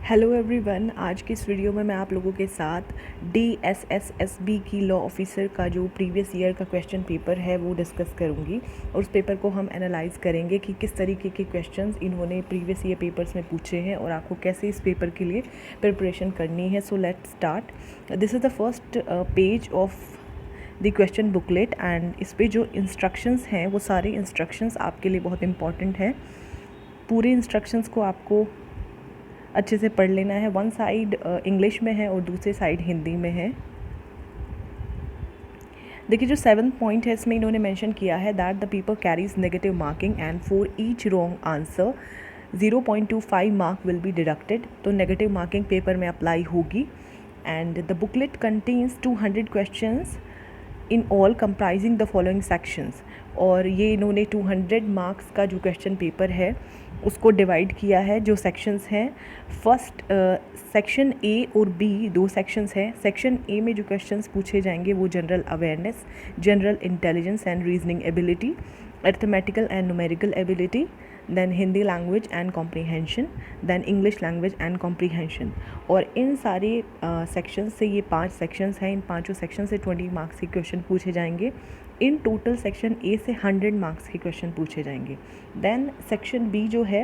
Hello everyone, आज की इस वीडियो में मैं आप लोगों के साथ DSSSB की लॉ ऑफिसर का जो प्रीवियस ईयर का क्वेश्चन पेपर है वो डिस्कस करूंगी और उस पेपर को हम एनालाइज करेंगे कि किस तरीके के क्वेश्चंस इन्होंने प्रीवियस ईयर पेपर्स में पूछे हैं और आपको कैसे इस पेपर के लिए प्रिपरेशन करनी है। So let's start. This is the first page of the question booklet and इस पे जो इंस्ट्रक्शंस हैं वो सारे इंस्ट्रक्शंस आपके लिए बहुत इंपॉर्टेंट हैं। पूरे इंस्ट्रक्शंस को आपको अच्छे से पढ़ लेना है। वन साइड इंग्लिश में है और दूसरी साइड हिंदी में है। देखिए जो 7th पॉइंट है इसमें इन्होंने मेंशन किया है that the paper carries negative marking and for each wrong answer 0.25 mark will be deducted. तो नेगेटिव मार्किंग पेपर में अप्लाई होगी। And the booklet contains 200 questions in all comprising the following sections. और ये इन्होंने 200 marks का जो question paper है उसको डिवाइड किया है। जो सेक्शंस हैं, फर्स्ट सेक्शन ए और बी दो सेक्शंस हैं। सेक्शन ए में जो क्वेश्चंस पूछे जाएंगे वो general awareness, general intelligence and reasoning ability, arithmetical and numerical ability, then Hindi language and comprehension, then English language and comprehension. और इन सारे सेक्शंस से, ये 5 सेक्शंस हैं, इन पाँचों सेक्शन से 20 मार्क्स के क्वेश्चन पूछे जाएंगे। इन टोटल सेक्शन ए से 100 मार्क्स के क्वेश्चन पूछे जाएंगे। देन सेक्शन बी जो है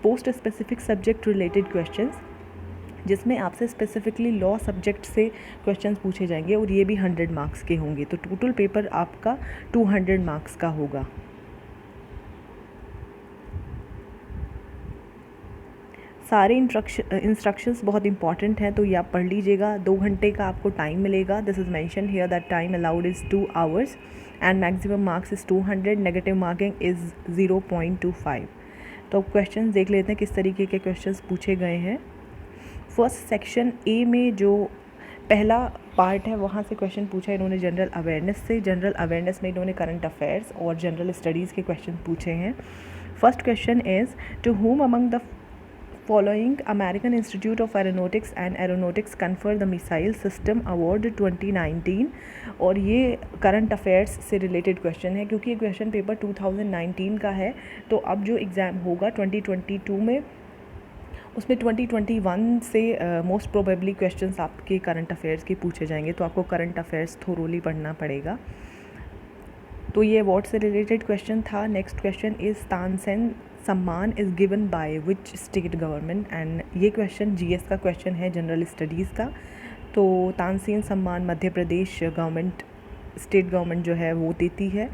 post specific subject related questions, जिसमें आपसे स्पेसिफिकली लॉ सब्जेक्ट से क्वेश्चंस पूछे जाएंगे और ये भी 100 मार्क्स के होंगे। तो टोटल पेपर आपका 200 मार्क्स का होगा। सारे इंस्ट्रक्शंस बहुत इंपॉर्टेंट हैं तो ये आप पढ़ लीजिएगा। 2 घंटे का आपको टाइम मिलेगा। This is mention here that time allowed is 2 hours and maximum marks is 200, negative marking is 0.25। तो क्वेश्चंस देख लेते हैं किस तरीके के क्वेश्चंस पूछे गए हैं। फर्स्ट सेक्शन ए में जो पहला पार्ट है वहाँ से क्वेश्चन पूछा इन्होंने जनरल अवेयरनेस से। जनरल अवेयरनेस में इन्होंने करंट अफेयर्स और जनरल स्टडीज़ के क्वेश्चन पूछे हैं। First question is to whom among the following American Institute of Aeronautics and Aeronautics confer the Missile System Award 2019। और ये करंट अफेयर्स से रिलेटेड क्वेश्चन है क्योंकि ये क्वेश्चन पेपर 2019 का है। तो अब जो एग्ज़ाम होगा 2022 में, उसमें 2021 से मोस्ट प्रोबेबली क्वेश्चंस आपके करंट अफेयर्स के पूछे जाएंगे। तो आपको करंट अफेयर्स थोरोली पढ़ना पड़ेगा। तो ये अवार्ड से रिलेटेड क्वेश्चन था। नेक्स्ट क्वेश्चन इज़ तानसेन सम्मान is given by which state government. And ये क्वेश्चन जीएस का क्वेश्चन है, जनरल स्टडीज़ का। तो तानसेन सम्मान Madhya Pradesh government, state government जो है वो देती है।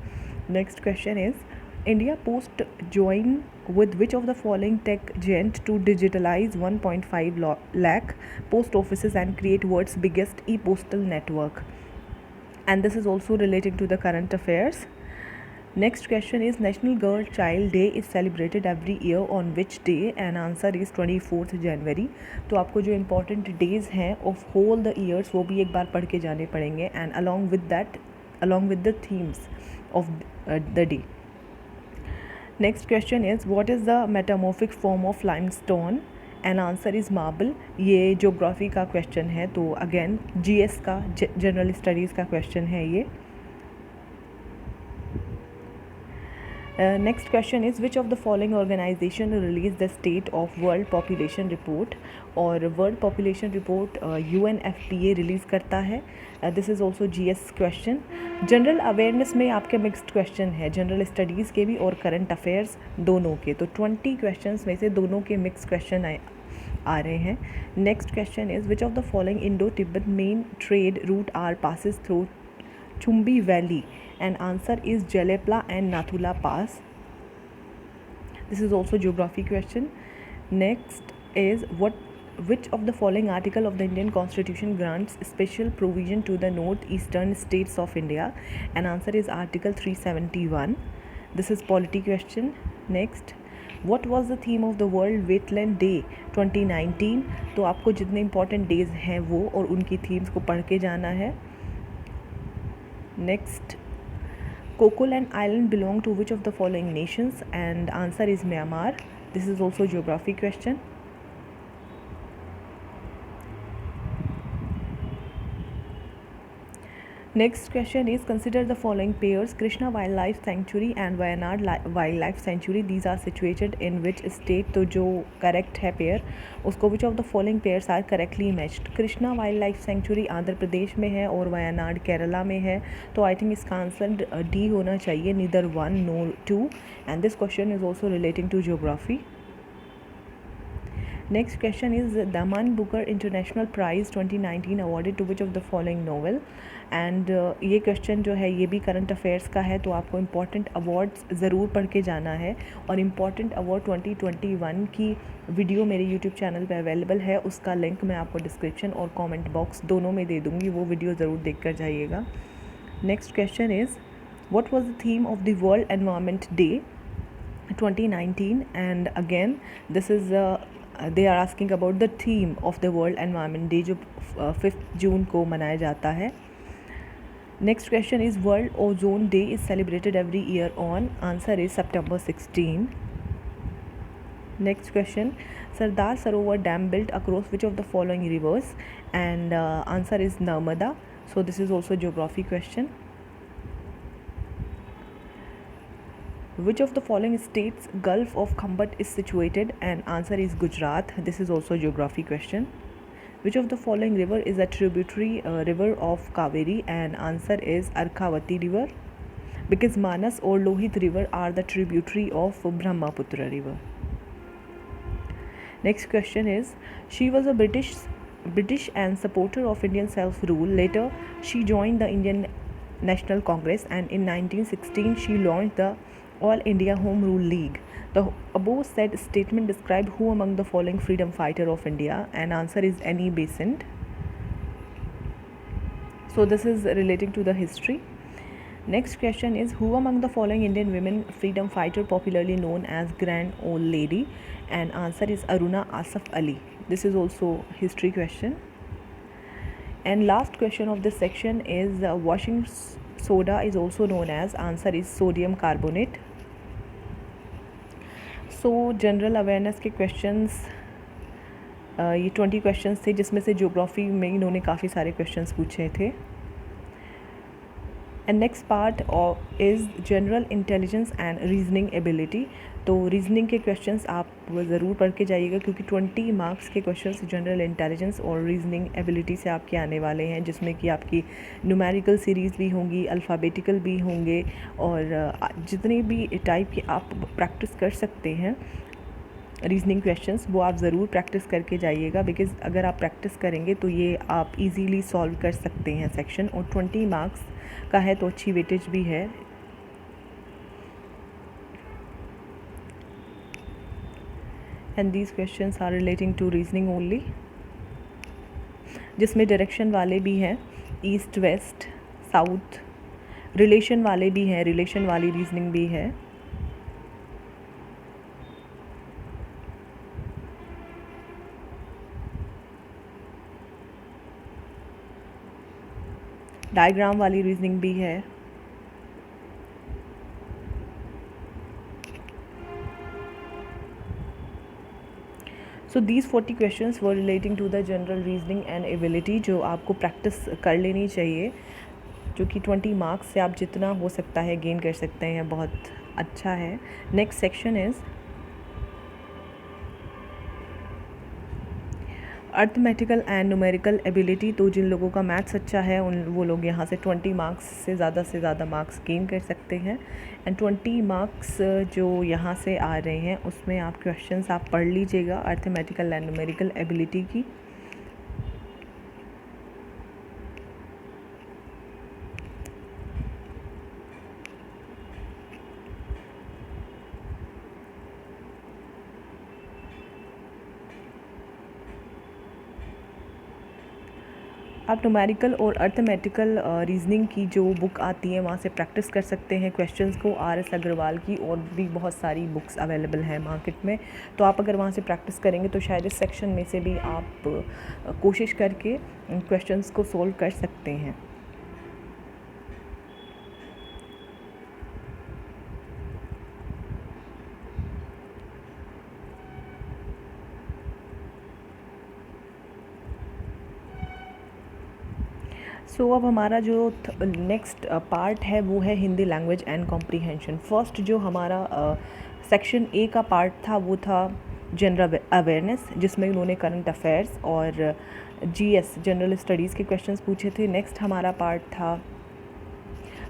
Next question is India post join with which of the following tech giant to digitalize 1.5 lakh post offices and create world's biggest e-postal network। And this is also relating to the current affairs. Next question is National Girl Child Day is celebrated every year on which day? And answer is 24th January। तो आपको जो important days हैं of whole the years वो भी एक बार पढ़ के जाने पड़ेंगे and along with that, along with the themes of the day। Next question is what is the metamorphic form of limestone. And answer is marble. ये geography का क्वेश्चन है तो अगेन जीएस का, जनरल स्टडीज़ का question है ये। Next question is which of the following organisation release the state of world population report. और world population report UNFPA release करता है। This is also GS question. General awareness में आपके mixed question है, general studies के भी और current affairs दोनों के। तो 20 क्वेश्चंस में से दोनों के मिक्स क्वेश्चन आ रहे हैं। Next question is which of the following Indo Tibet main trade route are passes through Chumbi valley. And answer is Jelepla and Nathula pass. This is also geography question. Next is which of the following article of the Indian Constitution grants special provision to the northeastern states of India? And answer is article 371। this is polity question। next, what was the theme of the World Wetland Day 2019? तो आपको जितने important days हैं वो और उनकी themes को पढ़ के जाना है। next, Cocoland Island belong to which of the following nations? And answer is Myanmar। this is also geography question। Next question is, consider the following pairs: Krishna Wildlife Sanctuary and Wayanad Wildlife Sanctuary. These are situated in which state? तो जो correct है pair उसको which of the following pairs are correctly matched? Krishna wild sanctuary Andhra Pradesh में है और वायनाड केरला में है, तो आई थिंक इसका आंसर डी होना चाहिए, neither 1 nor 2, and this question is also relating to geography. Next question is, Daman Booker International Prize 2019 awarded to which of the following novel? And ये क्वेश्चन जो है ये भी करंट अफेयर्स का है, तो आपको इम्पॉर्टेंट अवार्ड्स ज़रूर पढ़ के जाना है. और इम्पॉर्टेंट अवार्ड 2021 की वीडियो मेरे यूट्यूब चैनल पे अवेलेबल है, उसका लिंक मैं आपको डिस्क्रिप्शन और कमेंट बॉक्स दोनों में दे दूँगी, वो वीडियो ज़रूर देख कर जाइएगा. Next question is, what was the theme of the world environment day 2019? And again this is they are asking about the theme of the world environment day जो 5 जून को मनाया जाता है. Next question is, world ozone day is celebrated every year on? Answer is September 16. Next question, Sardar Sarovar dam built across which of the following rivers? And answer is Narmada. So this is also geography question. Which of the following states Gulf of Khambat is situated? And answer is Gujarat. This is also a geography question. Which of the following river is a tributary river of Kaveri? And answer is Arkhavati river, because Manas or Lohit river are the tributary of Brahmaputra river. Next question is, she was a British and supporter of Indian self-rule. Later, she joined the Indian National Congress, and in 1916 she launched the All India Home Rule League. The above said statement describe who among the following freedom fighter of India? And answer is Annie Besant. So this is relating to the history. Next question is, who among the following Indian women freedom fighter popularly known as Grand Old Lady? And answer is Aruna Asaf Ali. This is also history question. And last question of this section is, washing soda is also known as? Answer is sodium carbonate. So general awareness के questions ये 20 questions थे, जिसमें से geography में इन्होंने काफ़ी सारे questions पूछे थे. And next part is general intelligence and reasoning ability. तो रीजनिंग के क्वेश्चंस आप ज़रूर पढ़ के जाइएगा, क्योंकि 20 मार्क्स के क्वेश्चंस जनरल इंटेलिजेंस और रीजनिंग एबिलिटी से आपके आने वाले हैं, जिसमें कि आपकी न्यूमेरिकल सीरीज़ भी होंगी, अल्फ़ाबेटिकल भी होंगे, और जितने भी टाइप की आप प्रैक्टिस कर सकते हैं रीजनिंग क्वेश्चंस, वो आप ज़रूर प्रैक्टिस करके जाइएगा, बिकॉज़ अगर आप प्रैक्टिस करेंगे तो ये आप इजीली सॉल्व कर सकते हैं सेक्शन. और 20 मार्क्स का है तो अच्छी वेटेज भी है. And these questions are relating to reasoning only, जिसमें डायरेक्शन वाले भी हैं, ईस्ट वेस्ट साउथ, रिलेशन वाले भी हैं, रिलेशन वाली रीजनिंग भी है. डायग्राम वाली रीजनिंग भी है. So these 40 questions were relating to the general reasoning and ability, जो आपको प्रैक्टिस कर लेनी चाहिए, जो कि 20 मार्क्स से आप जितना हो सकता है गेन कर सकते हैं, बहुत अच्छा है. Next section is arithmetical and numerical ability. तो जिन लोगों का मैथ्स अच्छा है वो लोग यहाँ से 20 मार्क्स से ज़्यादा मार्क्स गेन कर सकते हैं. एंड 20 मार्क्स जो यहाँ से आ रहे हैं उसमें आप क्वेश्चंस आप पढ़ लीजिएगा अर्थमेटिकल एंड न्यूमेरिकल एबिलिटी की. आप न्यूमेरिकल और अर्थमेटिकल रीजनिंग की जो बुक आती है वहाँ से प्रैक्टिस कर सकते हैं क्वेश्चंस को. RS अग्रवाल की और भी बहुत सारी बुक्स अवेलेबल हैं मार्केट में, तो आप अगर वहाँ से प्रैक्टिस करेंगे तो शायद इस सेक्शन में से भी आप कोशिश करके क्वेश्चंस को सोल्व कर सकते हैं. सो अब हमारा जो नेक्स्ट पार्ट है वो है Hindi language and comprehension. First जो हमारा सेक्शन ए का पार्ट था वो था जनरल अवेयरनेस, जिसमें उन्होंने करंट अफेयर्स और जीएस जनरल स्टडीज़ के क्वेश्चंस पूछे थे। नेक्स्ट हमारा पार्ट था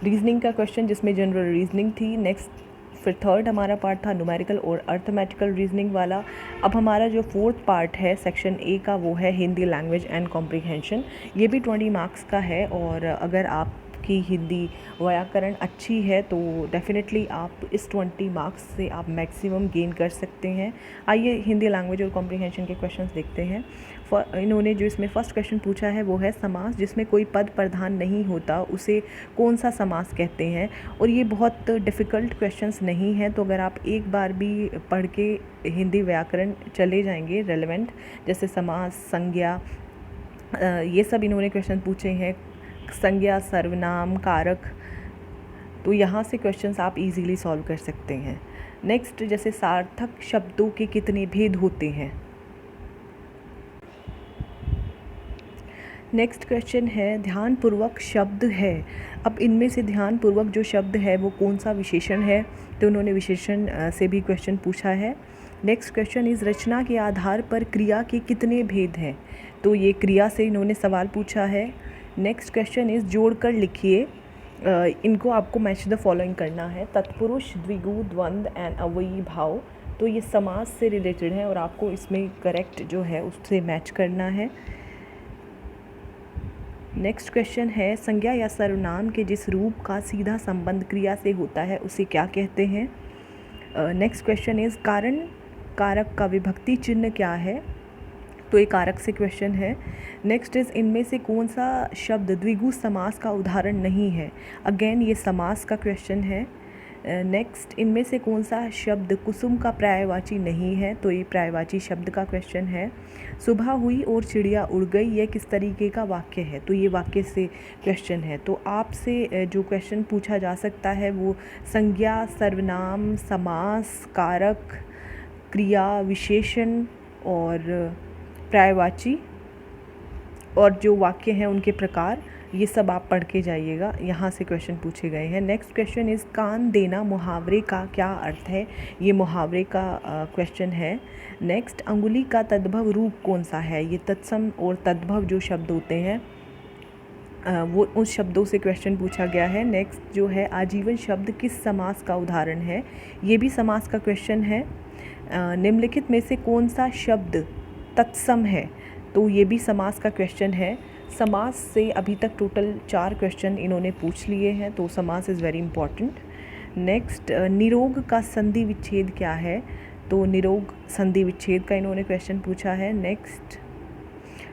रीजनिंग का क्वेश्चन, जिसमें जनरल रीजनिंग थी। नेक्स्ट फिर थर्ड हमारा पार्ट था न्यूमेरिकल और अर्थमेटिकल रीजनिंग वाला। अब हमारा जो फोर्थ पार्ट है सेक्शन ए का वो है हिंदी लैंग्वेज एंड कॉम्प्रीहेंशन। ये भी 20 मार्क्स का है, और अगर आपकी हिंदी व्याकरण अच्छी है तो डेफिनेटली आप इस 20 मार्क्स से आप मैक्सिमम गेन कर सकते हैं। आइए हिंदी लैंग्वेज और कॉम्प्रीहेंशन के क्वेश्चंस देखते हैं। इन्होंने जो इसमें फर्स्ट क्वेश्चन पूछा है वो है समास जिसमें कोई पद प्रधान नहीं होता उसे कौन सा समास कहते हैं। और ये बहुत डिफ़िकल्ट क्वेश्चंस नहीं है, तो अगर आप एक बार भी पढ़ के हिंदी व्याकरण चले जाएंगे रेलेवेंट, जैसे समास, संज्ञा, ये सब इन्होंने क्वेश्चन पूछे हैं, संज्ञा, सर्वनाम, कारक, तो यहाँ से क्वेश्चंस आप इजीली सॉल्व कर सकते हैं। नेक्स्ट जैसे सार्थक शब्दों के कितने भेद होते हैं। नेक्स्ट क्वेश्चन है ध्यानपूर्वक शब्द है। अब इनमें से ध्यानपूर्वक जो शब्द है वो कौन सा विशेषण है, तो उन्होंने विशेषण से भी क्वेश्चन पूछा है। नेक्स्ट क्वेश्चन इस रचना के आधार पर क्रिया के कितने भेद हैं, तो ये क्रिया से इन्होंने सवाल पूछा है। नेक्स्ट क्वेश्चन इस जोड़कर लिखिए, इनको आपको मैच द फॉलोइंग करना है। तत्पुरुष, द्विगु, द्वंद्व एंड अव्ययी भाव, तो ये समास से रिलेटेड है और आपको इसमें करेक्ट जो है उससे मैच करना है। नेक्स्ट क्वेश्चन है संज्ञा या सर्वनाम के जिस रूप का सीधा संबंध क्रिया से होता है उसे क्या कहते हैं। नेक्स्ट क्वेश्चन इज़ कारण कारक का विभक्ति चिन्ह क्या है, तो ये कारक से क्वेश्चन है। नेक्स्ट इज़ इनमें से कौन सा शब्द द्विगु समास का उदाहरण नहीं है, अगेन ये समास का क्वेश्चन है। नेक्स्ट इनमें से कौन सा शब्द कुसुम का पर्यायवाची नहीं है, तो ये पर्यायवाची शब्द का क्वेश्चन है। सुबह हुई और चिड़िया उड़ गई, यह किस तरीके का वाक्य है, तो ये वाक्य से क्वेश्चन है। तो आपसे जो क्वेश्चन पूछा जा सकता है वो संज्ञा, सर्वनाम, समास, कारक, क्रिया, विशेषण और पर्यायवाची और जो वाक्य हैं उनके प्रकार, ये सब आप पढ़ के जाइएगा, यहाँ से क्वेश्चन पूछे गए हैं। नेक्स्ट क्वेश्चन इज़ कान देना मुहावरे का क्या अर्थ है, ये मुहावरे का क्वेश्चन है। नेक्स्ट अंगुली का तद्भव रूप कौन सा है, ये तत्सम और तद्भव जो शब्द होते हैं वो उस शब्दों से क्वेश्चन पूछा गया है। नेक्स्ट जो है आजीवन शब्द किस समास का उदाहरण है, ये भी समास का क्वेश्चन है। निम्नलिखित में से कौन सा शब्द तत्सम है, तो ये भी समास का क्वेश्चन है। समास से अभी तक टोटल 4 क्वेश्चन इन्होंने पूछ लिए हैं, तो समास इज़ वेरी इंपॉर्टेंट। नेक्स्ट निरोग का संधि विच्छेद क्या है, तो निरोग संधि विच्छेद का इन्होंने क्वेश्चन पूछा है। नेक्स्ट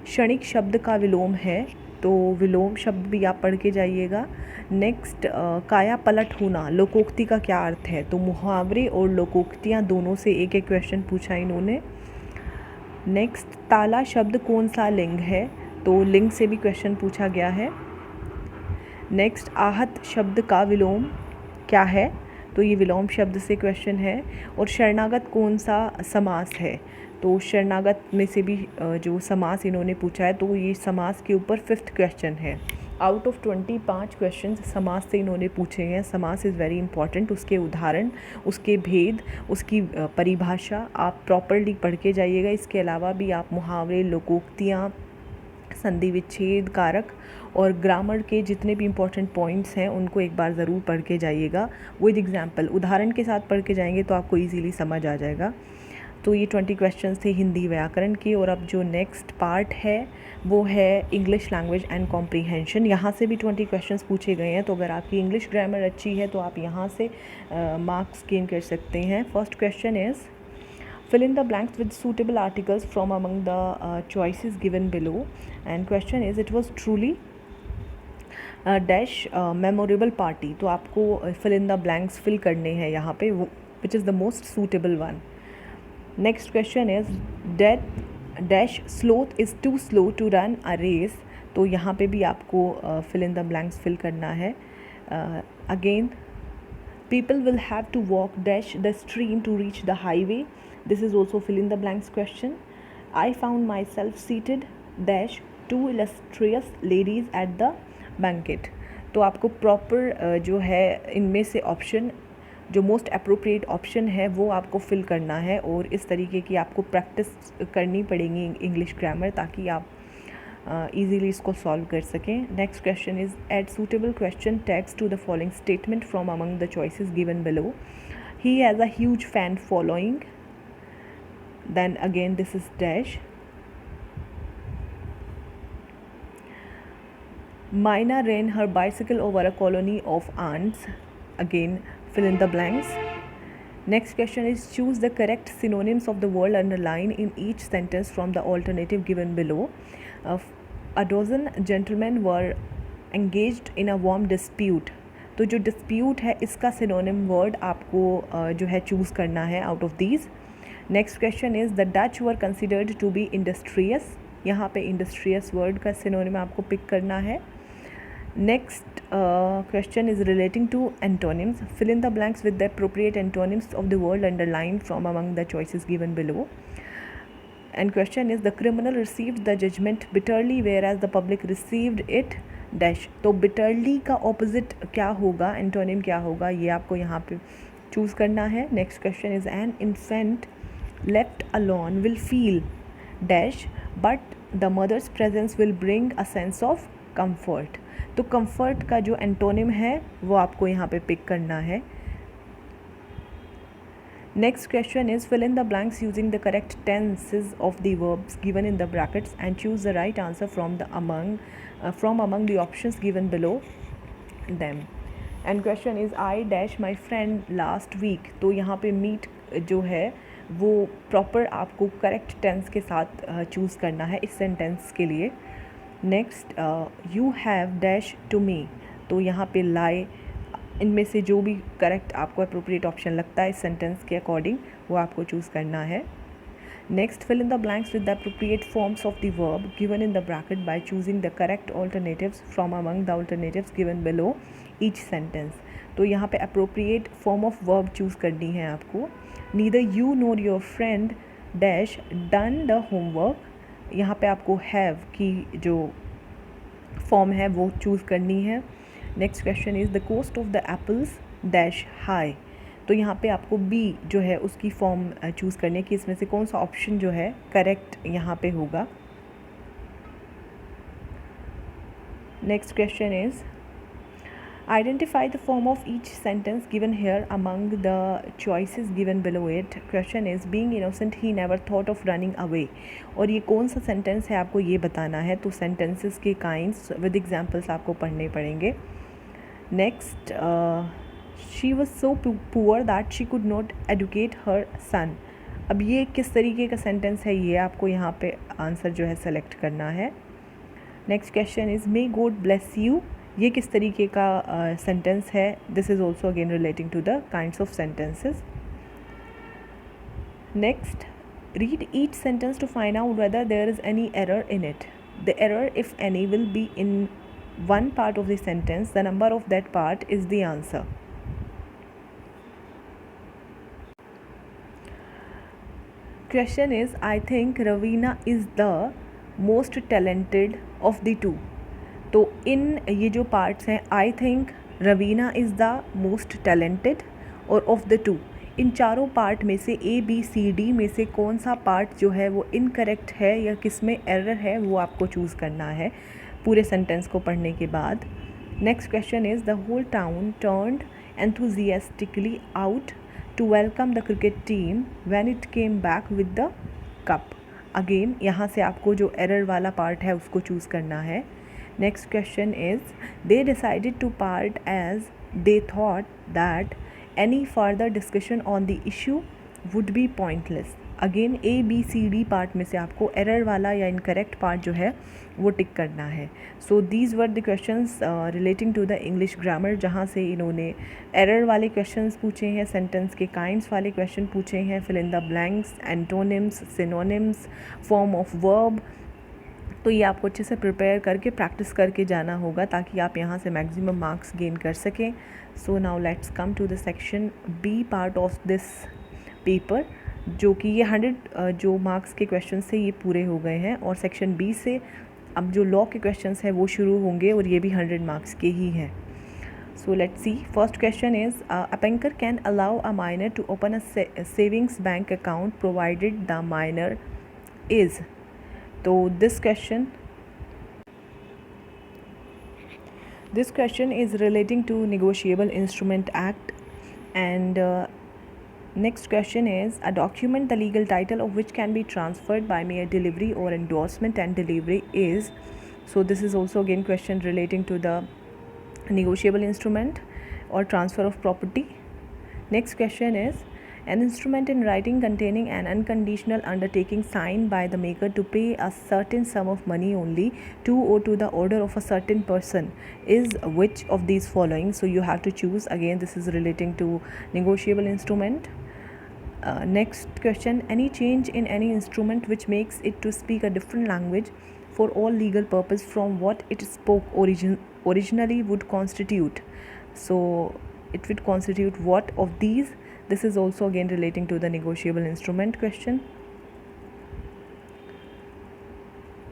क्षणिक शब्द का विलोम है, तो विलोम शब्द भी आप पढ़ के जाइएगा। नेक्स्ट काया पलट होना लोकोक्ति का क्या अर्थ है, तो मुहावरे और लोकोक्तियाँ दोनों से एक एक क्वेश्चन पूछा इन्होंने। नेक्स्ट ताला शब्द कौन सा लिंग है, तो लिंग से भी क्वेश्चन पूछा गया है। नेक्स्ट आहत शब्द का विलोम क्या है, तो ये विलोम शब्द से क्वेश्चन है। और शरणागत कौन सा समास है, तो शरणागत में से भी जो समास इन्होंने पूछा है, तो ये समास के ऊपर 5th क्वेश्चन है। आउट ऑफ 25 क्वेश्चन समास से इन्होंने पूछे हैं। समास इज़ वेरी इंपॉर्टेंट, उसके उदाहरण, उसके भेद, उसकी परिभाषा आप प्रॉपरली पढ़ के जाइएगा। इसके अलावा भी आप मुहावरे, लोकोक्तियाँ, संधि विच्छेद, कारक और ग्रामर के जितने भी इम्पोर्टेंट पॉइंट्स हैं उनको एक बार ज़रूर पढ़ के जाइएगा। विद एग्जाम्पल, उदाहरण के साथ पढ़ के जाएंगे तो आपको इजीली समझ आ जाएगा। तो ये 20 क्वेश्चंस थे हिंदी व्याकरण के। और अब जो नेक्स्ट पार्ट है वो है इंग्लिश लैंग्वेज एंड कॉम्प्रीहेंशन। यहाँ से भी 20 क्वेश्चंस पूछे गए हैं, तो अगर आपकी इंग्लिश ग्रामर अच्छी है तो आप यहाँ से मार्क्स गेन कर सकते हैं। First question is fill in the blanks with suitable articles from among the choices given below, and question is it was truly dash memorable party, तो आपको fill in the blanks fill करने हैं यहाँ पे, which is the most suitable one. Next question is dash sloth is too slow to run a race, तो यहाँ पे भी आपको fill in the blanks fill करना है। Again people will have to walk dash the stream to reach the highway, this is also fill in the blanks question. I found myself seated dash two illustrious ladies at the banquet. तो आपको proper जो है इनमें से option, जो most appropriate option है वो आपको फिल करना है, और इस तरीके की आपको प्रैक्टिस करनी पड़ेगी इंग्लिश ग्रामर, ताकि आप easily इसको सॉल्व कर सकें। Next question is add suitable question tags to the following statement from among the choices given below. He has a huge fan following, then again this is dash. Mina ran her bicycle over a colony of ants, again fill in the blanks. Next question is choose the correct synonyms of the word underlined in each sentence from the alternative given below. A dozen gentlemen were engaged in a warm dispute. तो जो dispute है इसका synonym word आपको जो है choose करना है out of these. Next question is the Dutch were considered to be industrious. यहाँ पे इंडस्ट्रियस वर्ड का सिनोनिम आपको पिक करना है। Next question is relating to antonyms, fill in the blanks with the appropriate antonyms of the word underline from among the choices given below. And question is the criminal received the judgement bitterly whereas the public received it dash. तो bitterly का opposite क्या होगा, antonym क्या होगा, ये आपको यहाँ पे चूज़ करना है। Next question is an infant left alone will feel dash but the mother's presence will bring a sense of comfort। तो comfort का जो एंटोनिम है वो आपको यहाँ पे पिक करना है। Next question is fill in the blanks using the correct tenses of the verbs given in the brackets and choose the right answer from among the options given below them। And question is I dash my friend last week. तो यहाँ पे meet जो है वो proper आपको correct tense के साथ choose करना है इस सेंटेंस के लिए। Next you have dash to me. तो यहाँ पे लाई, इनमें से जो भी करेक्ट आपको अप्रोप्रिएट ऑप्शन लगता है इस सेंटेंस के अकॉर्डिंग वो आपको चूज़ करना है। Next fill in the blanks with the appropriate forms of the verb given in the bracket by choosing the correct alternatives from among the alternatives given below each sentence। तो यहाँ पे appropriate form of verb choose करनी है आपको। neither you nor your friend dash done the homework। यहाँ पे आपको have की जो फॉर्म है वो चूज़ करनी है। Next question is the cost of the apples dash high. तो यहाँ पे आपको बी जो है उसकी फॉर्म चूज़ करनी है कि इसमें से कौन सा ऑप्शन जो है करेक्ट यहाँ पे होगा। Next question is identify the form of each sentence given here among the choices given below it. Question is being innocent he never thought of running away. और ये कौन सा सेंटेंस है आपको ये बताना है। तो सेंटेंसेस के काइंड्स विद एग्जांपल्स आपको पढ़ने पड़ेंगे। Next she was so poor that she could not educate her son. अब ये किस तरीके का सेंटेंस है ये आपको यहाँ पे आंसर जो है सेलेक्ट करना है। Next question is may God bless you. ये किस तरीके का सेंटेंस है। This is also again relating to the kinds of sentences. Next read each sentence to find out whether there is any error in it. The error if any will be in one part of the sentence, the number of that part is the answer। Question is I think Ravina is the most talented of the two। तो इन ये जो parts हैं I think Ravina is the most talented और of the two, इन चारों part में से A B C D में से कौन सा पार्ट जो है वो इनकरेक्ट है या किस में एरर है वो आपको चूज़ करना है पूरे सेंटेंस को पढ़ने के बाद। Next question is the whole town turned enthusiastically out to welcome the cricket team when it came back with the cup. Again यहाँ से आपको जो एरर वाला पार्ट है उसको चूज़ करना है। Next question is they decided to part as they thought that any further discussion on the issue would be pointless. Again A B C D part में से आपको एरर वाला या इनकरेक्ट पार्ट जो है वो टिक करना है। So these were the questions relating to the English grammar, जहाँ से इन्होंने एरर वाले क्वेश्चंस पूछे हैं, सेंटेंस के काइंड्स वाले क्वेश्चन पूछे हैं, fill in the blanks, antonyms, synonyms, form of verb. तो ये आपको अच्छे से प्रिपेयर करके प्रैक्टिस करके जाना होगा ताकि आप यहाँ से मैक्सिमम मार्क्स गेन कर सकें। So now let's come to the section B part of this paper, जो कि ये 100 जो मार्क्स के क्वेश्चन से ये पूरे हो गए हैं। और सेक्शन बी से अब जो लॉ के क्वेश्चंस हैं वो शुरू होंगे और ये भी 100 मार्क्स के ही हैं. So let's see. First question is, a banker can allow a minor to open a savings bank account provided the minor is. So this question is relating to Negotiable Instrument Act. And next question is, a document the legal title of which can be transferred by mere delivery or endorsement and delivery is. So this is also again question relating to the negotiable instrument or transfer of property. Next question is, an instrument in writing containing an unconditional undertaking signed by the maker to pay a certain sum of money only to or to the order of a certain person is which of these following? So you have to choose. Again, this is relating to negotiable instrument. Next question, any change in any instrument which makes it to speak a different language for all legal purpose from what it spoke originally would constitute. So it would constitute what of these? This is also again relating to the negotiable instrument question.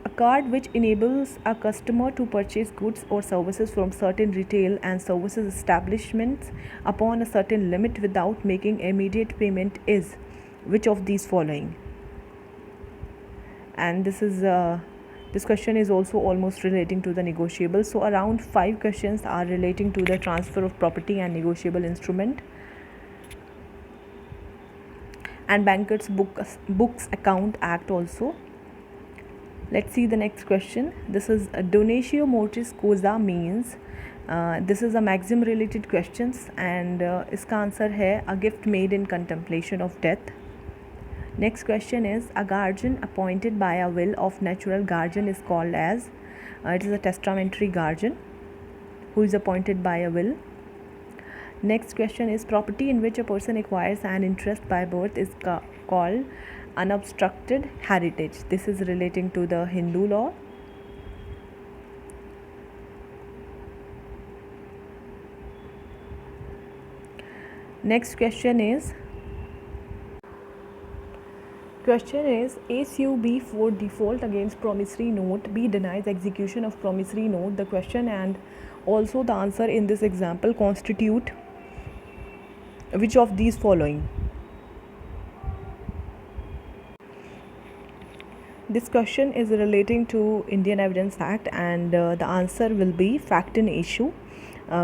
A card which enables a customer to purchase goods or services from certain retail and services establishments upon a certain limit without making immediate payment is which of these following? And this question is also almost relating to the negotiable. So around 5 questions are relating to the transfer of property and negotiable instrument. And Bankers Books Account Act also. Let's see the next question. This is donatio mortis causa means. This is a maxim related questions and इसका answer है a gift made in contemplation of death. Next question is, a guardian appointed by a will of natural guardian is called as. It is a testamentary guardian who is appointed by a will. Next question is, property in which a person acquires an interest by birth is called unobstructed heritage. This is relating to the Hindu law. Next question is ACUB for default against promissory note B denies execution of promissory note. The question and also the answer in this example constitute which of these following? This question is relating to Indian Evidence Act and the answer will be fact in issue.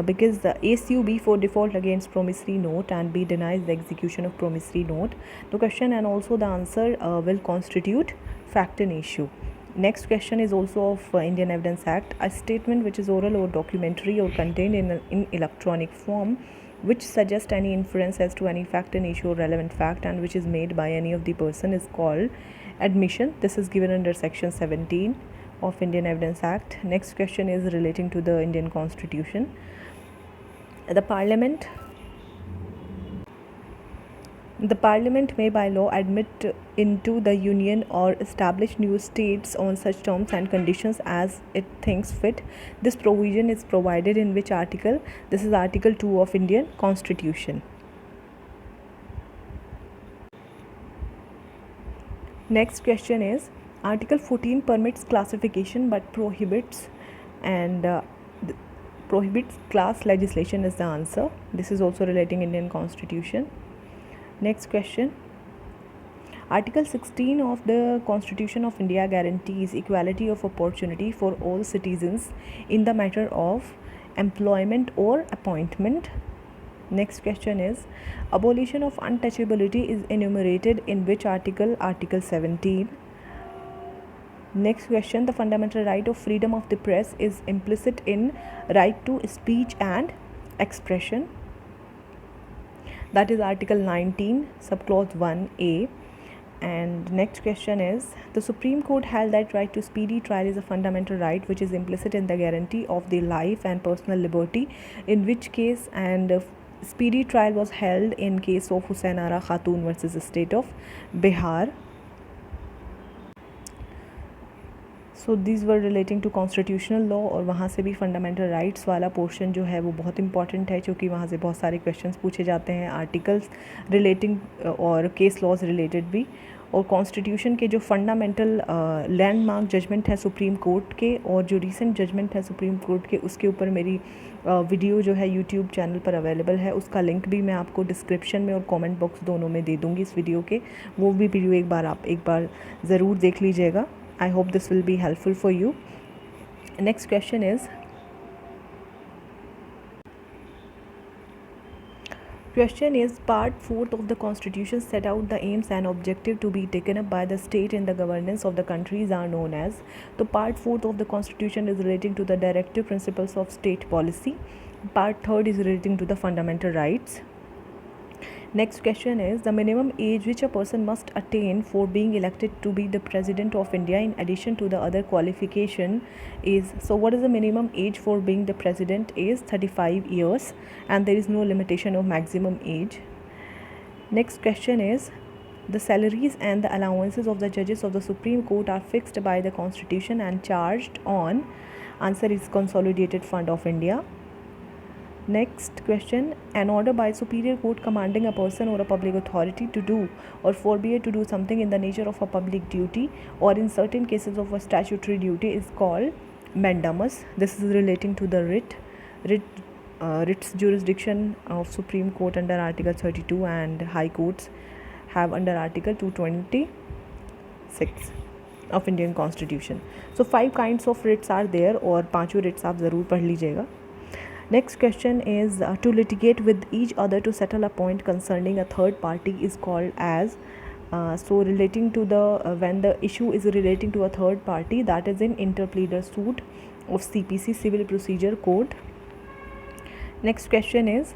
Because the ACUB for default against promissory note and B denies the execution of promissory note. The question and also the answer will constitute fact in issue. Next question is also of Indian Evidence Act. A statement which is oral or documentary or contained in electronic form which suggests any inference as to any fact in issue or relevant fact and which is made by any of the person is called admission. This is given under section 17 of Indian Evidence Act. Next question is relating to the Indian Constitution. The Parliament may by law admit into the Union or establish new states on such terms and conditions as it thinks fit. This provision is provided in which article? This is Article 2 of Indian Constitution. Next question is, Article 14 permits classification but prohibits class legislation is the answer. This is also relating Indian Constitution. Next question. Article 16 of the Constitution of India guarantees equality of opportunity for all citizens in the matter of employment or appointment. Next question is, abolition of untouchability is enumerated in which article? Article 17. Next question, the fundamental right of freedom of the press is implicit in right to speech and expression. That is Article 19, subclause 1A. And next question is, the Supreme Court held that right to speedy trial is a fundamental right which is implicit in the guarantee of the life and personal liberty, in which case and speedy trial was held in case of Hussain Ara Khatun versus State of Bihar. So these were relating to constitutional law और वहाँ से भी fundamental rights वाला portion जो है वो बहुत important है क्योंकि वहाँ से बहुत सारे क्वेश्चंस पूछे जाते हैं आर्टिकल्स रिलेटिंग और केस लॉज रिलेटेड भी. और कॉन्स्टिट्यूशन के जो फंडामेंटल लैंडमार्क जजमेंट है सुप्रीम कोर्ट के और जो रीसेंट जजमेंट है सुप्रीम कोर्ट के, उसके ऊपर मेरी वीडियो जो है यूट्यूब चैनल पर अवेलेबल है। उसका लिंक भी मैं आपको डिस्क्रिप्शन में और कमेंट बॉक्स दोनों में दे दूँगी इस वीडियो के। वो भी वीडियो एक बार ज़रूर देख लीजिएगा। I hope this will be helpful for you. Next question is, question is part 4th of the constitution set out the aims and objective to be taken up by the state in the governance of the countries are known as. So part 4th of the constitution is relating to the directive principles of state policy. Part 3rd is relating to the fundamental rights. Next question is, the minimum age which a person must attain for being elected to be the president of India in addition to the other qualification is, so what is the minimum age for being the president is 35 years and there is no limitation of maximum age. Next question is, the salaries and the allowances of the judges of the Supreme Court are fixed by the Constitution and charged on, answer is Consolidated Fund of India. Next question, an order by superior court commanding a person or a public authority to do or forbear to do something in the nature of a public duty or in certain cases of a statutory duty is called mandamus. This is relating to the writs jurisdiction of Supreme Court under Article 32 and High Courts have under Article 226 of Indian Constitution. So 5 kinds of writs are there और पांचों writs आप ज़रूर पढ़ लीजिएगा. Next question is, to litigate with each other to settle a point concerning a third party is called as, so relating to the when the issue is relating to a third party, that is in interpleader suit of CPC, Civil Procedure Code. Next question is,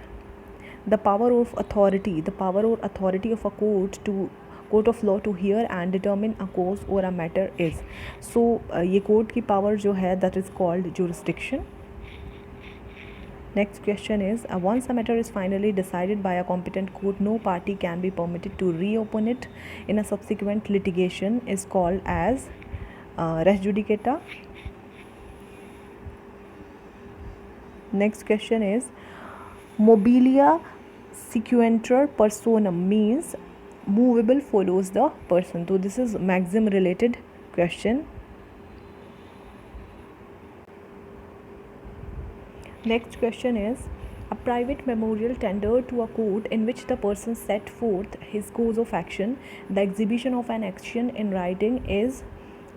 the power or authority of a court of law to hear and determine a cause or a matter is, so ये court की power जो है that is called jurisdiction. Next question is, once a matter is finally decided by a competent court, no party can be permitted to reopen it in a subsequent litigation is called as res judicata. Next question is, mobilia sequenter personam means movable follows the person. So this is maxim related question. Next question is, a private memorial tendered to a court in which the person set forth his course of action. The exhibition of an action in writing is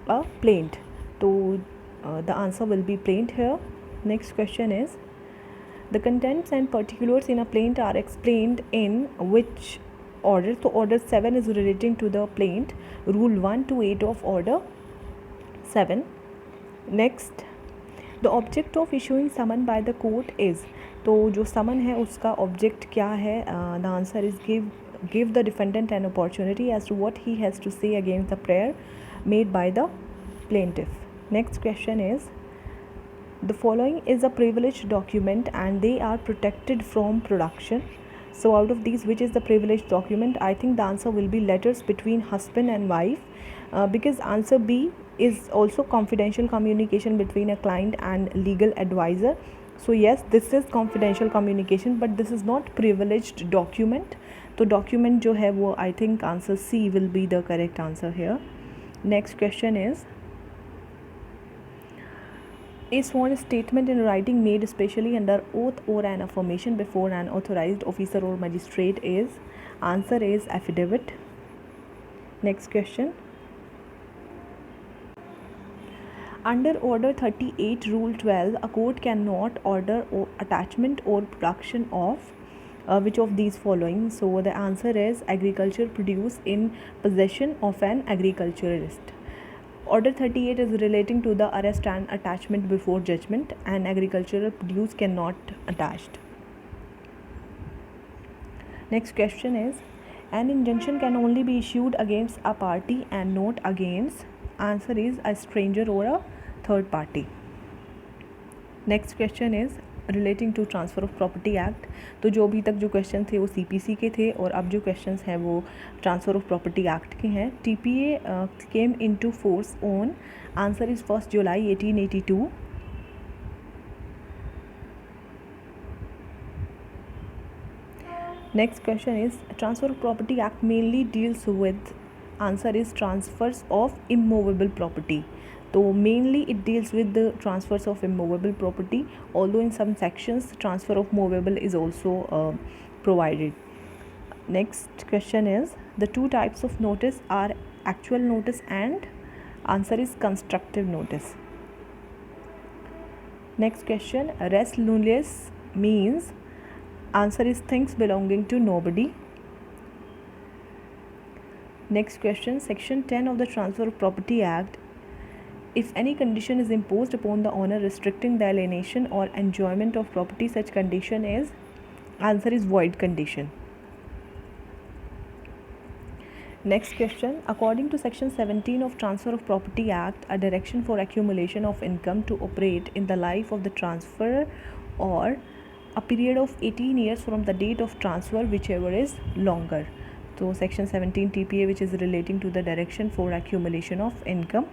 a plaint. So the answer will be plaint here. Next question is, the contents and particulars in a plaint are explained in which order? So order 7 is relating to the plaint. Rule 1 to 8 of order 7. Next, the object of issuing summon by the court is, तो जो समन है उसका object क्या है? The answer is give the defendant an opportunity as to what he has to say against the prayer made by the plaintiff. Next question is, the following is a privileged document and they are protected from production. So out of these, which is the privileged document? I think the answer will be letters between husband and wife, because answer B is also confidential communication between a client and legal advisor. So yes, this is confidential communication, but this is not privileged document. तो document जो है वो I think answer C will be the correct answer here. Next question is, a sworn statement in writing made especially under oath or an affirmation before an authorized officer or magistrate is, answer is affidavit. Next question, under order 38 rule 12, a court cannot order or attachment or production of which of these following? So the answer is agriculture produce in possession of an agriculturalist. Order 38 is relating to the arrest and attachment before judgment, and agricultural produce cannot attached. Next question is, an injunction can only be issued against a party and not against, answer is a stranger or a third party. Next question is relating to transfer of property act. तो जो अभी तक जो question थे वो CPC के थे और अब जो क्वेश्चंस हैं वो ट्रांसफ़र ऑफ प्रॉपर्टी एक्ट के हैं. TPA came into force on, answer is 1 July 1882. Next question is, Transfer of Property Act mainly deals with, Answer is transfers of immovable property. So mainly it deals with the transfers of immovable property, although in some sections transfer of movable is also provided. Next question is, the two types of notice are actual notice and answer is constructive notice. Next question, res nullius means answer is things belonging to nobody. Next question, section 10 of the Transfer of Property Act, if any condition is imposed upon the owner restricting the alienation or enjoyment of property, such condition is answer is void condition. Next question, according to section 17 of Transfer of Property Act, a direction for accumulation of income to operate in the life of the transferor or a period of 18 years from the date of transfer, whichever is longer. So section 17 TPA, which is relating to the direction for accumulation of income.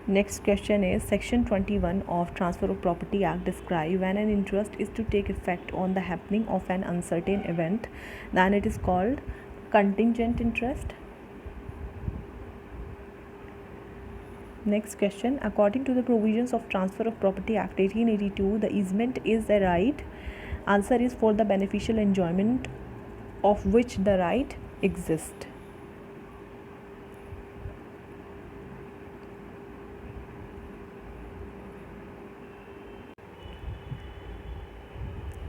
Next question is, section 21 of Transfer of Property Act describe when an interest is to take effect on the happening of an uncertain event, then it is called contingent interest. Next question, according to the provisions of Transfer of Property Act 1882, the easement is a right. Answer is for the beneficial enjoyment of which the right exists.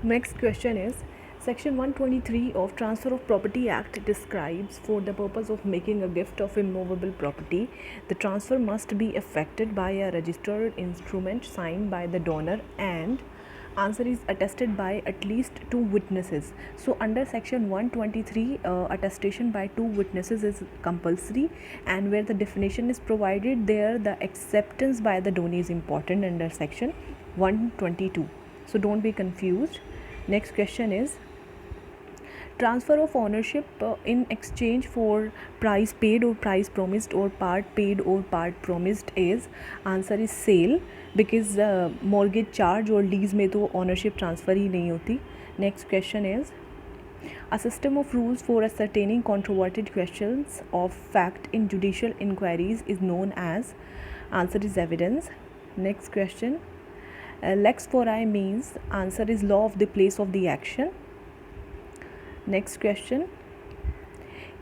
Next question is, section 123 of Transfer of Property Act describes for the purpose of making a gift of immovable property, the transfer must be effected by a registered instrument signed by the donor and answer is attested by at least 2 witnesses. So under section 123, attestation by 2 witnesses is compulsory, and where the definition is provided there, the acceptance by the donor is important under section 122. So don't be confused. Next question is, transfer of ownership in exchange for price paid or price promised or part paid or part promised is answer is sale, because mortgage charge or lease में तो ownership transfer ही नहीं होती. Next question is, a system of rules for ascertaining controverted questions of fact in judicial inquiries is known as answer is evidence. Next question, lex fori means answer is law of the place of the action. Next question,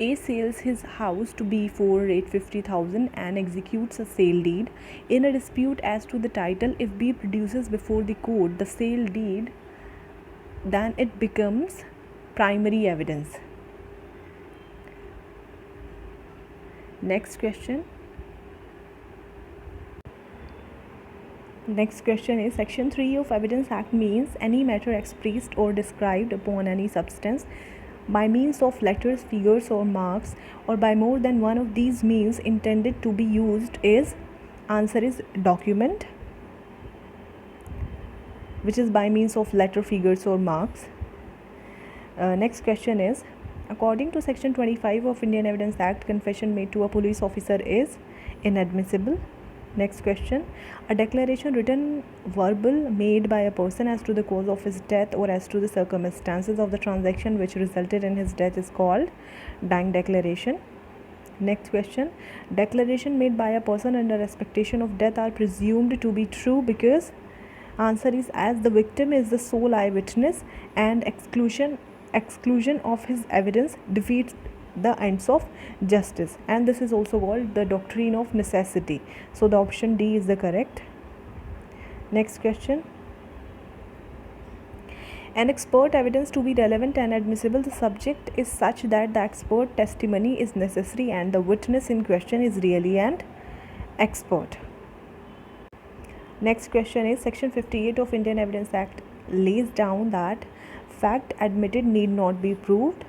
A sells his house to B for 850,000 and executes a sale deed. In a dispute as to the title, if B produces before the court the sale deed, then it becomes primary evidence. Next question. Next question is, section 3 of Evidence Act means any matter expressed or described upon any substance by means of letters, figures or marks, or by more than one of these means intended to be used is answer is document, which is by means of letter, figures or marks. Next question is, according to section 25 of Indian Evidence Act, confession made to a police officer is inadmissible. Next question, a declaration written verbal made by a person as to the cause of his death or as to the circumstances of the transaction which resulted in his death is called dying declaration. Next question, declaration made by a person under expectation of death are presumed to be true because answer is as the victim is the sole eyewitness and exclusion of his evidence defeats the ends of justice, and this is also called the doctrine of necessity. So the option D is the correct. Next question, an expert evidence to be relevant and admissible, the subject is such that the expert testimony is necessary and the witness in question is really an expert. Next question is, section 58 of Indian Evidence Act lays down that fact admitted need not be proved.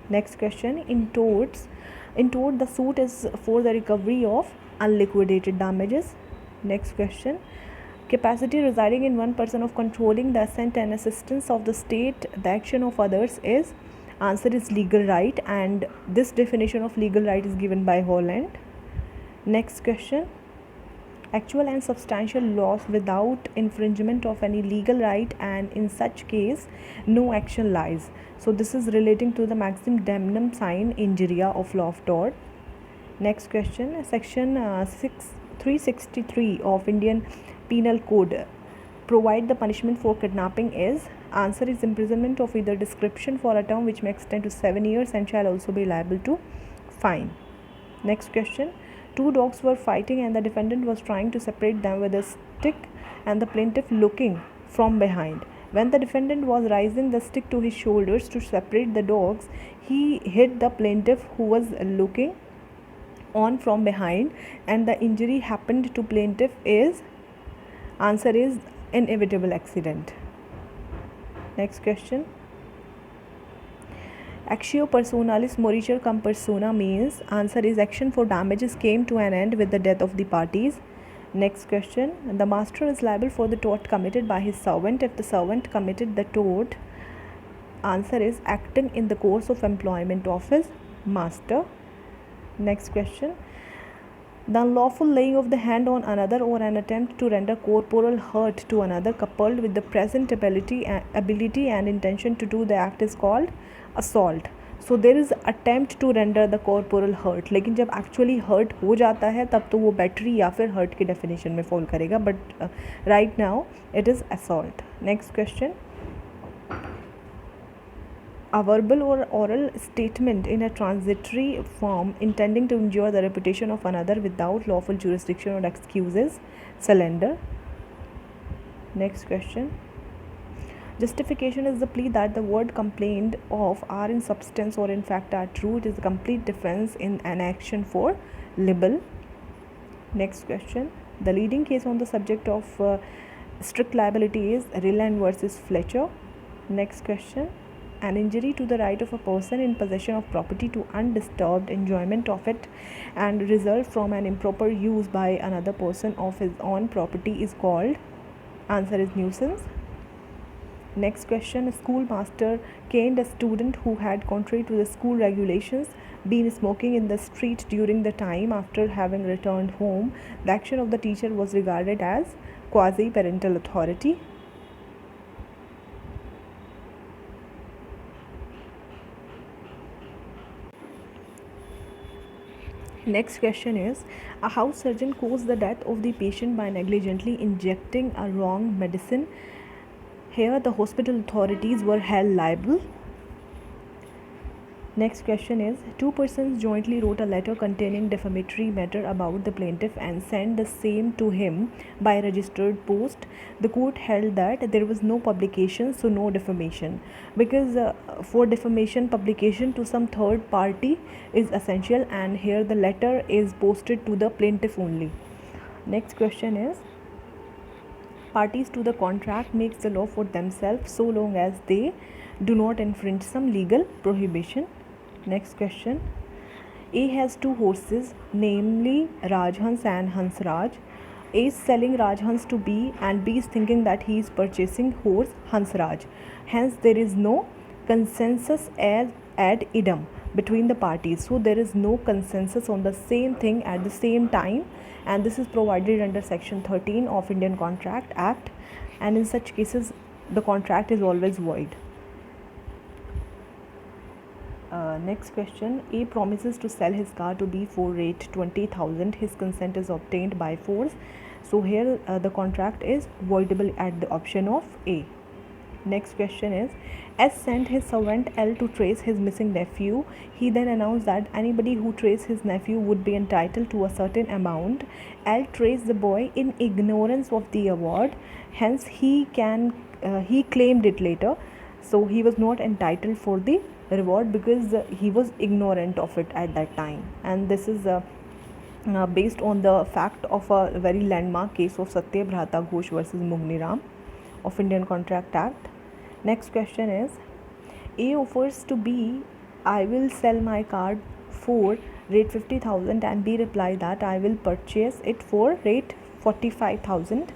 Next question, in tort the suit is for the recovery of unliquidated damages. Next question, capacity residing in one person of controlling the assent and assistance of the state the action of others is answer is legal right, and this definition of legal right is given by Holland. Next question, actual and substantial loss without infringement of any legal right, and in such case no action lies. So this is relating to the maxim damnum sine injuria of law of tort. Next question, section 363 of Indian Penal Code provide the punishment for kidnapping is. Answer is imprisonment of either description for a term which may extend to 7 years and shall also be liable to fine. Next question, two dogs were fighting and the defendant was trying to separate them with a stick and the plaintiff looking from behind. When the defendant was raising the stick to his shoulders to separate the dogs, he hit the plaintiff who was looking on from behind, and the injury happened to plaintiff is. Answer is inevitable accident. Next question, actio personalis moritur cum persona means. Answer is action for damages came to an end with the death of the parties. Next question, the master is liable for the tort committed by his servant if the servant committed the tort. Answer is acting in the course of employment of his master. Next question, the unlawful laying of the hand on another or an attempt to render corporal hurt to another coupled with the present ability and intention to do the act is called assault. So there is attempt to render the corporal hurt, लेकिन जब actually hurt हो जाता है तब तो वो battery या फिर hurt की definition में fall करेगा, but right now it is assault. Next question, a verbal or oral statement in a transitory form intending to injure the reputation of another without lawful jurisdiction or excuses slander. Next question, justification is the plea that the word complained of are in substance or in fact are true. It is a complete defense in an action for libel. Next question, the leading case on the subject of strict liability is Rilland versus Fletcher. Next question, an injury to the right of a person in possession of property to undisturbed enjoyment of it and result from an improper use by another person of his own property is called. Answer is nuisance. Next question, a schoolmaster caned a student who had, contrary to the school regulations, been smoking in the street during the time after having returned home. The action of the teacher was regarded as quasi-parental authority. Next question is, a house surgeon caused the death of the patient by negligently injecting a wrong medicine. Here the hospital authorities were held liable. Next question is, two persons jointly wrote a letter containing defamatory matter about the plaintiff and sent the same to him by registered post. The court held that there was no publication, so no defamation, because for defamation publication to some third party is essential, and here the letter is posted to the plaintiff only. Next question is, parties to the contract makes the law for themselves so long as they do not infringe some legal prohibition. Next question, A has two horses, namely Rajhans and Hansraj. A is selling Rajhans to B and B is thinking that he is purchasing horse Hansraj. Hence there is no consensus as ad idem between the parties. So there is no consensus on the same thing at the same time, and this is provided under section 13 of Indian Contract Act, and in such cases the contract is always void. Next question, A promises to sell his car to B for rate 20,000. His consent is obtained by force. So here the contract is voidable at the option of A. Next question is, S sent his servant L to trace his missing nephew. He then announced that anybody who traced his nephew would be entitled to a certain amount. L traced the boy in ignorance of the award. Hence he claimed it later. So he was not entitled for the reward because he was ignorant of it at that time, and this is based on the fact of a very landmark case of Satya Bhrata Ghosh versus Mugniram of Indian Contract Act. Next question is, A offers to B, I will sell my car for rate 50,000, and B reply that I will purchase it for rate 45,000.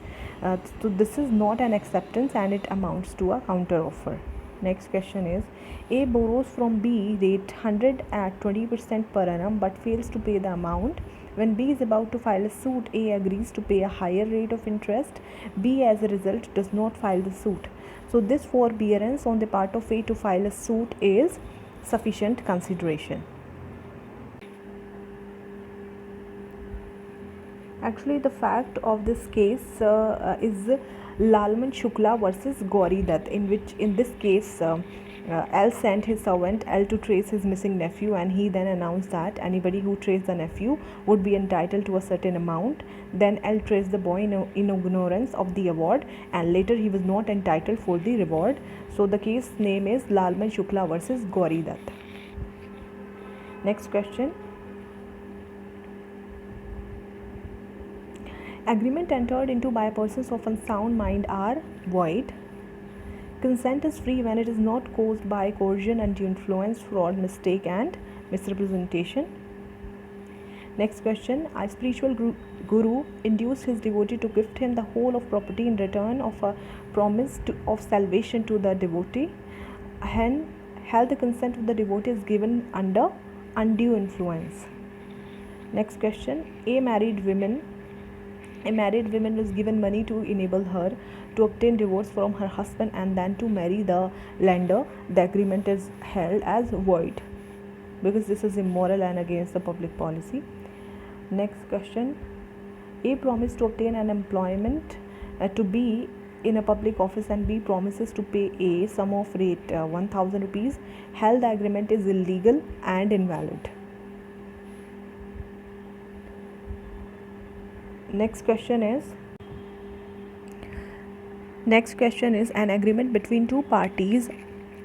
So this is not an acceptance and it amounts to a counter offer. Next question is, A borrows from B rate 100 at 20% per annum but fails to pay the amount. When B is about to file a suit, A agrees to pay a higher rate of interest. B, as a result, does not file the suit. So this forbearance on the part of A to file a suit is sufficient consideration. Actually, the fact of this case is Lalman Shukla versus Gauri Dutt, in this case L sent his servant L to trace his missing nephew, and he then announced that anybody who traced the nephew would be entitled to a certain amount. Then L traced the boy in ignorance of the award, and later he was not entitled for the reward. So the case name is Lalman Shukla versus Gauri Dutt. Next question. Agreement entered into by persons of unsound mind are void. Consent is free when it is not caused by coercion, undue influence, fraud, mistake, and misrepresentation. Next question. A spiritual guru induced his devotee to gift him the whole of property in return of a promise of salvation to the devotee. Hence, the consent of the devotee is given under undue influence. Next question. A married woman was given money to enable her to obtain divorce from her husband and then to marry the lender. The agreement is held as void because this is immoral and against the public policy. Next question. A promised to obtain an employment to B in a public office, and B promises to pay A sum of rate 1000 rupees. Held, the agreement is illegal and invalid. Next question is an agreement between two parties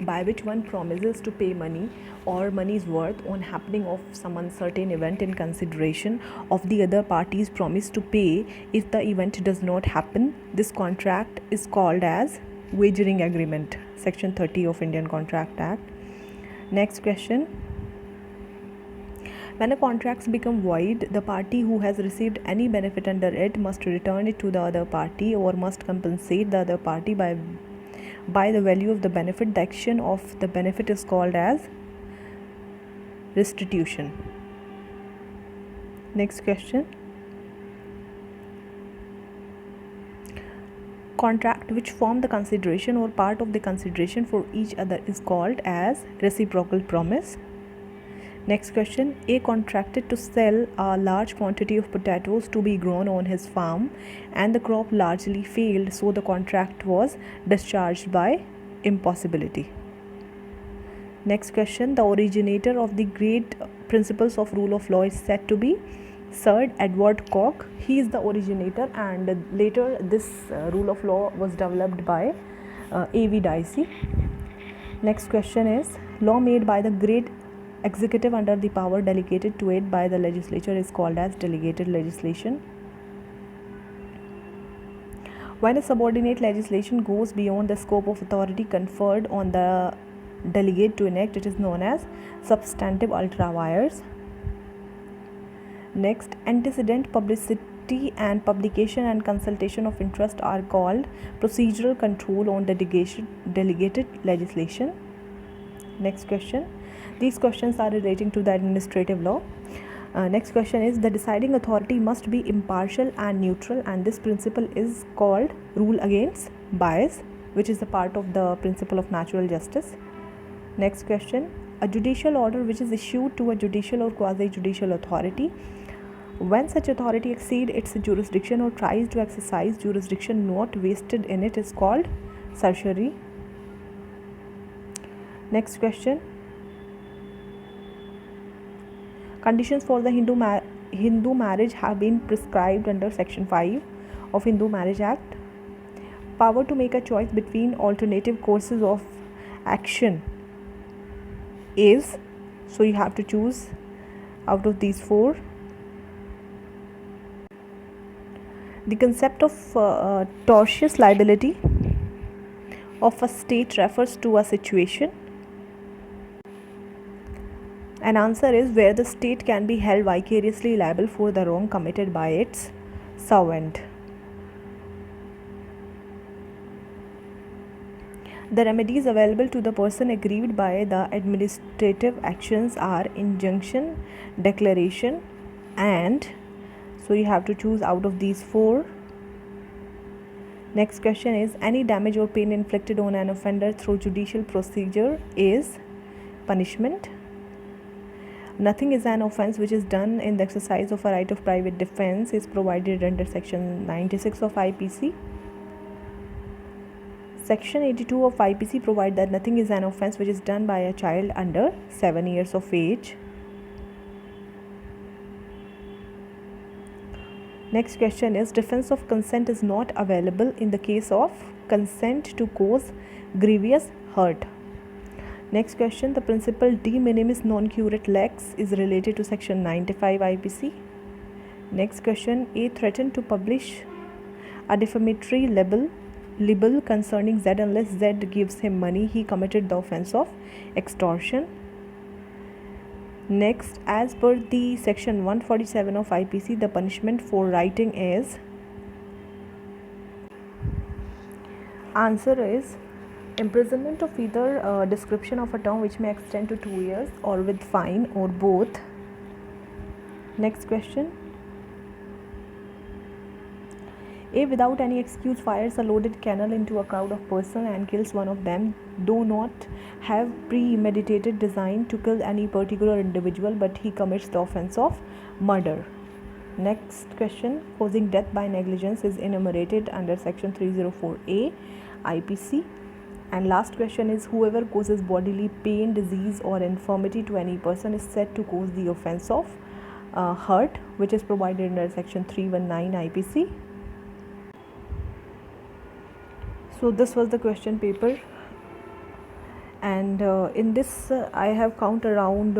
by which one promises to pay money or money's worth on happening of some uncertain event in consideration of the other party's promise to pay if the event does not happen. This contract is called as wagering agreement, Section 30 of Indian Contract Act. Next question. When a contract becomes void, the party who has received any benefit under it must return it to the other party or must compensate the other party by the value of the benefit. The action of the benefit is called as restitution. Next question. Contract which form the consideration or part of the consideration for each other is called as reciprocal promise. Next question. A contracted to sell a large quantity of potatoes to be grown on his farm, and the crop largely failed, so the contract was discharged by impossibility. Next question. The originator of the great principles of rule of law is said to be Sir Edward Coke. He is the originator, and later this rule of law was developed by A.V. Dicey. Next question is, law made by the great executive under the power delegated to it by the legislature is called as delegated legislation. When a subordinate legislation goes beyond the scope of authority conferred on the delegate to enact, it is known as substantive ultra vires. Next, antecedent publicity and publication and consultation of interest are called procedural control on the delegated legislation. Next question. These questions are relating to the administrative law. Next question is, the deciding authority must be impartial and neutral, and this principle is called rule against bias, which is a part of the principle of natural justice. Next question. A judicial order which is issued to a judicial or quasi-judicial authority, when such authority exceeds its jurisdiction or tries to exercise jurisdiction not vested in it, is called certiorari. Next question. Conditions for the Hindu marriage have been prescribed under Section 5 of Hindu Marriage Act. Power to make a choice between alternative courses of action is, so you have to choose out of these four. The concept of tortious liability of a state refers to a situation. An answer is where the state can be held vicariously liable for the wrong committed by its servant. The remedies available to the person aggrieved by the administrative actions are injunction, declaration, and so you have to choose out of these 4. Next question is, any damage or pain inflicted on an offender through judicial procedure is punishment. Nothing is an offence which is done in the exercise of a right of private defence is provided under section 96 of IPC. Section 82 of IPC provide that nothing is an offence which is done by a child under 7 years of age. Next question is, defense of consent is not available in the case of consent to cause grievous hurt. Next question, the principle de minimis non curate lex is related to section 95 IPC. Next question, A threatened to publish a defamatory libel concerning Z unless Z gives him money, he committed the offence of extortion. Next, as per the section 147 of IPC, the punishment for writing is, answer is imprisonment of either description of a term which may extend to 2 years or with fine or both. Next question, A without any excuse fires a loaded cannon into a crowd of persons and kills one of them, do not have premeditated design to kill any particular individual, but he commits the offence of murder. Next question, causing death by negligence is enumerated under section 304A IPC. And last question is, whoever causes bodily pain, disease or infirmity to any person is said to cause the offence of hurt, which is provided under section 319 IPC. So this was the question paper, and in this I have count around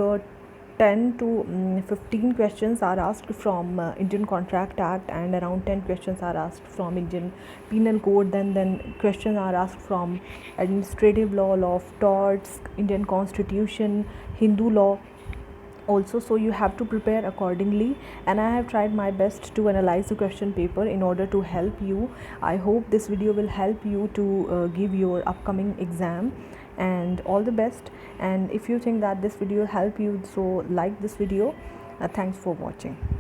10 to 15 questions are asked from Indian Contract Act, and around 10 questions are asked from Indian Penal Code. Then questions are asked from administrative law, law of torts, Indian Constitution, Hindu law also. So you have to prepare accordingly, and I have tried my best to analyze the question paper in order to help you. I hope this video will help you to give your upcoming exam, and all the best. And if you think that this video help you, so like this video. Thanks for watching.